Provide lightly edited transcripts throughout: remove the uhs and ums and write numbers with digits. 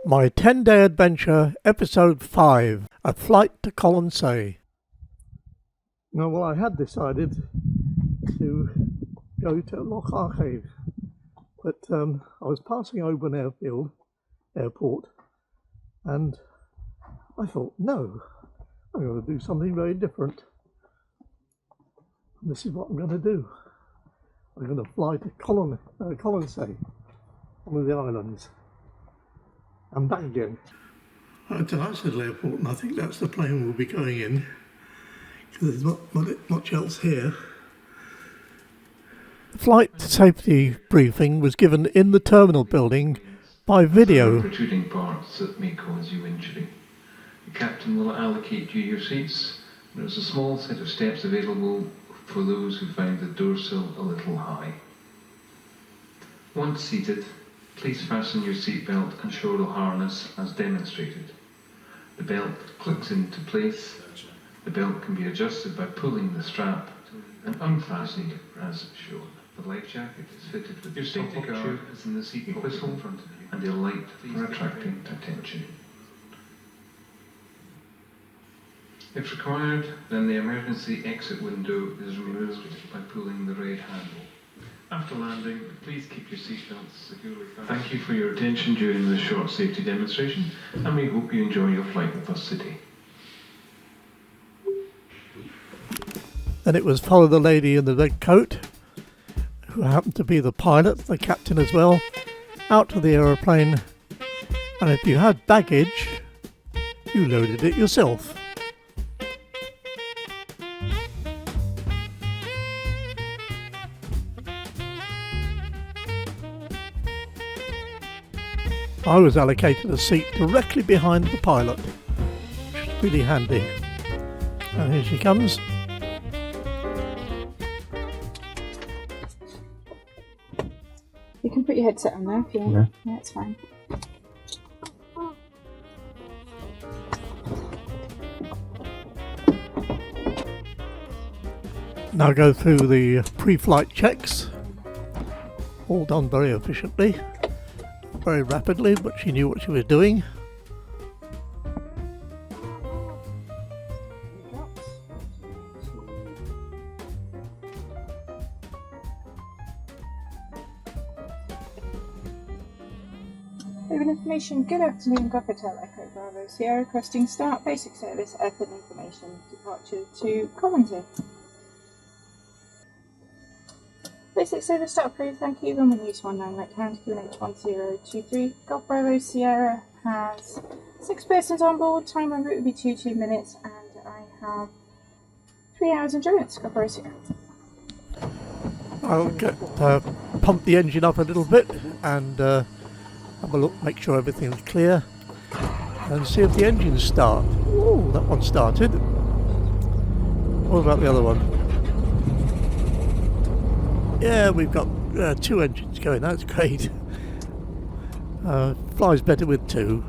My 10-Day Adventure, Episode 5, A Flight to Colonsay. Now, well, I had decided to go to Loch Arkaig, but I was passing Oban Airport, and I thought, no, I'm going to do something very different. And this is what I'm going to do. I'm going to fly to Colonsay, one of the islands, and back again. At Iceland Airport, and I think that's the plane we'll be going in, because there's not much else here. The flight safety briefing was given in the terminal building by video. Protruding parts that may cause you injury. The captain will allocate you your seats. There is a small set of steps available for those who find the door sill a little high. Once seated, please fasten your seatbelt and shoulder harness as demonstrated. The belt clicks into place. The belt can be adjusted by pulling the strap and unfastening as shown. The life jacket is fitted with your safety guard is in the seat whistle in front of you and a light for attracting attention. If required, then the emergency exit window is removed by pulling the red handle. After landing, please keep your seatbelts securely fastened. Thank you for your attention during this short safety demonstration, and we hope you enjoy your flight with us today. Then it was follow the lady in the red coat, who happened to be the pilot, the captain as well, out to the aeroplane, and if you had baggage, you loaded it yourself. I was allocated a seat directly behind the pilot, which is really handy. And here she comes. You can put your headset on there if you want. Yeah, it's fine. Now go through the pre-flight checks, all done very efficiently. Very rapidly, but she knew what she was doing. Open information. Good afternoon, Golf Hotel Echo Bravo Sierra, requesting start basic service, airport information, departure to Coventry. Basic service start approved, thank you. Roman use 19 right hand, QNH1023. Golf Bravo Sierra has 6 persons on board. Time en route will be 2 minutes, and I have 3 hours endurance. Golf Bravo Sierra. I'll pump the engine up a little bit and have a look, make sure everything's clear, and see if the engines start. Oh, that one started. What about the other one? Yeah, we've got 2 engines going, that's great. Flies better with 2.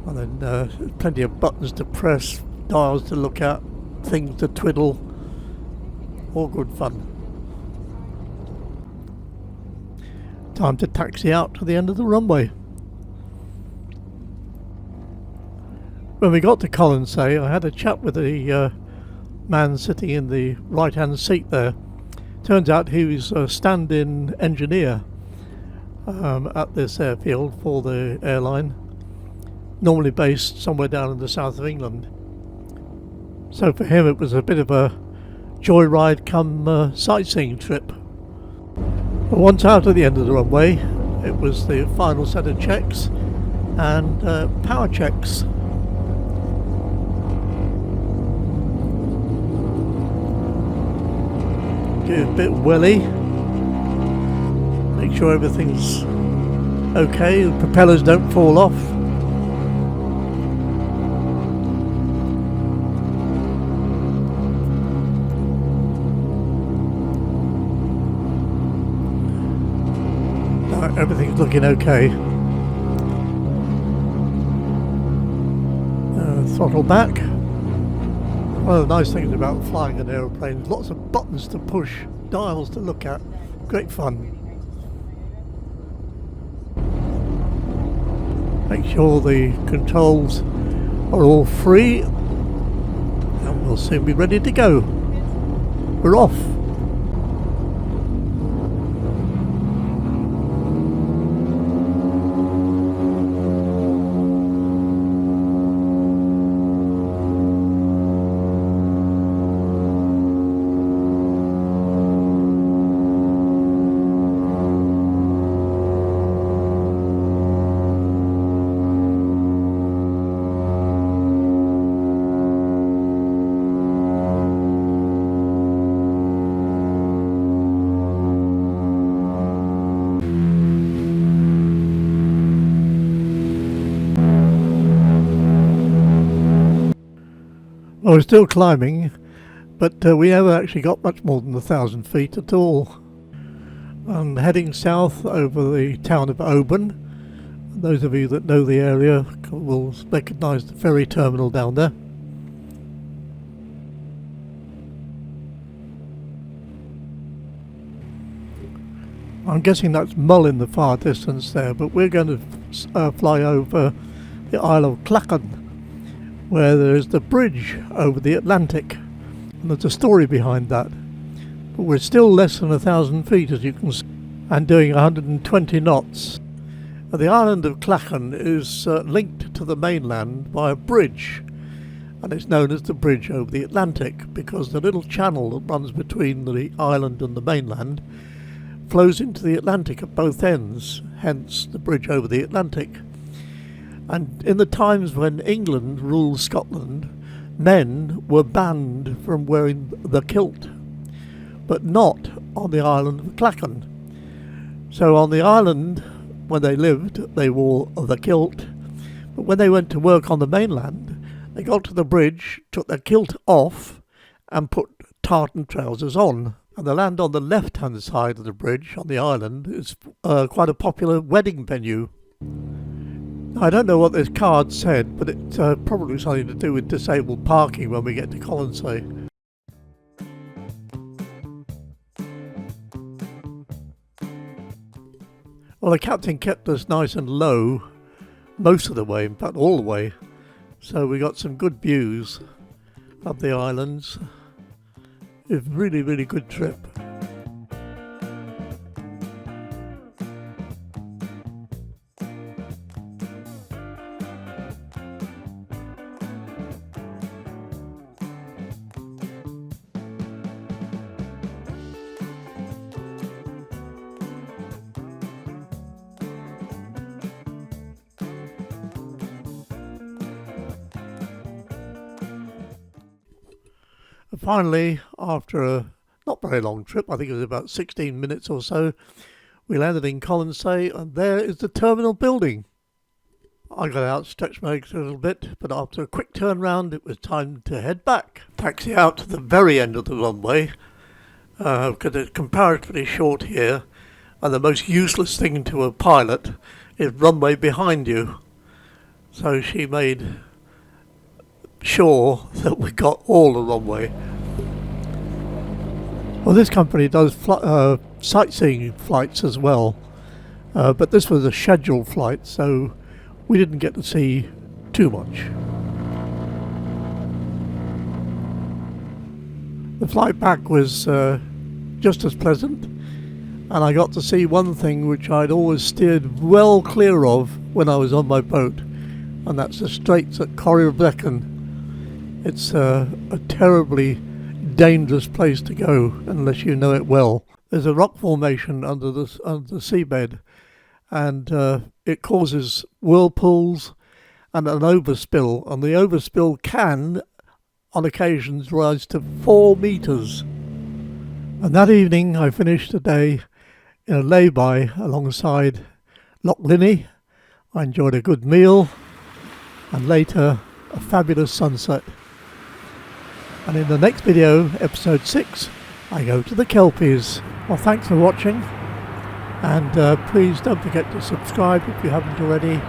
And then plenty of buttons to press, dials to look at, things to twiddle. All good fun. Time to taxi out to the end of the runway. When we got to Colonsay, I had a chat with the man sitting in the right-hand seat there. Turns out he was a stand-in engineer at this airfield for the airline, normally based somewhere down in the south of England. So for him it was a bit of a joyride come sightseeing trip. But once out at the end of the runway, it was the final set of checks and power checks. Get a bit welly, make sure everything's okay, the propellers don't fall off. No, everything's looking okay. Throttle back. One of the nice things about flying an aeroplane is lots of buttons to push, dials to look at. Great fun. Make sure the controls are all free, and we'll soon be ready to go. We're off. Well, we're still climbing, but we haven't actually got much more than 1,000 feet at all. I'm heading south over the town of Oban. Those of you that know the area will recognise the ferry terminal down there. I'm guessing that's Mull in the far distance there, but we're going to fly over the Isle of Clachan, where there is the bridge over the Atlantic, and there's a story behind that. But we're still less than 1,000 feet, as you can see, and doing 120 knots. The island of Clachan is linked to the mainland by a bridge, and it's known as the bridge over the Atlantic because the little channel that runs between the island and the mainland flows into the Atlantic at both ends, hence the bridge over the Atlantic. And in the times when England ruled Scotland, men were banned from wearing the kilt, but not on the island of Clachan. So on the island, when they lived, they wore the kilt, but when they went to work on the mainland, they got to the bridge, took their kilt off, and put tartan trousers on. And the land on the left-hand side of the bridge on the island is quite a popular wedding venue. I don't know what this card said, but it's probably something to do with disabled parking when we get to Colonsay. Well, the captain kept us nice and low most of the way, in fact all the way, so we got some good views of the islands. It's a really, really good trip. Finally, after a not very long trip, I think it was about 16 minutes or so, we landed in Colonsay, and there is the terminal building. I got out, stretched my legs a little bit, but after a quick turn round, it was time to head back. Taxi out to the very end of the runway, because it's comparatively short here, and the most useless thing to a pilot is runway behind you. So she made sure that we got all the runway. Well, this company does sightseeing flights as well, but this was a scheduled flight, so we didn't get to see too much. The flight back was just as pleasant, and I got to see one thing which I'd always steered well clear of when I was on my boat, and that's the Straits at Corryvreckan. It's a terribly dangerous place to go unless you know it well. There's a rock formation under the seabed, and it causes whirlpools and an overspill, and the overspill can on occasions rise to 4 meters. And that evening I finished the day in a lay-by alongside Loch Linney. I enjoyed a good meal and later a fabulous sunset. And in the next video, episode 6, I go to the Kelpies. Well, thanks for watching, and please don't forget to subscribe if you haven't already.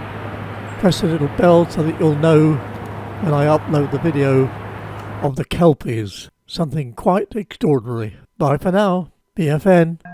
Press the little bell so that you'll know when I upload the video of the Kelpies. Something quite extraordinary. Bye for now. BFN.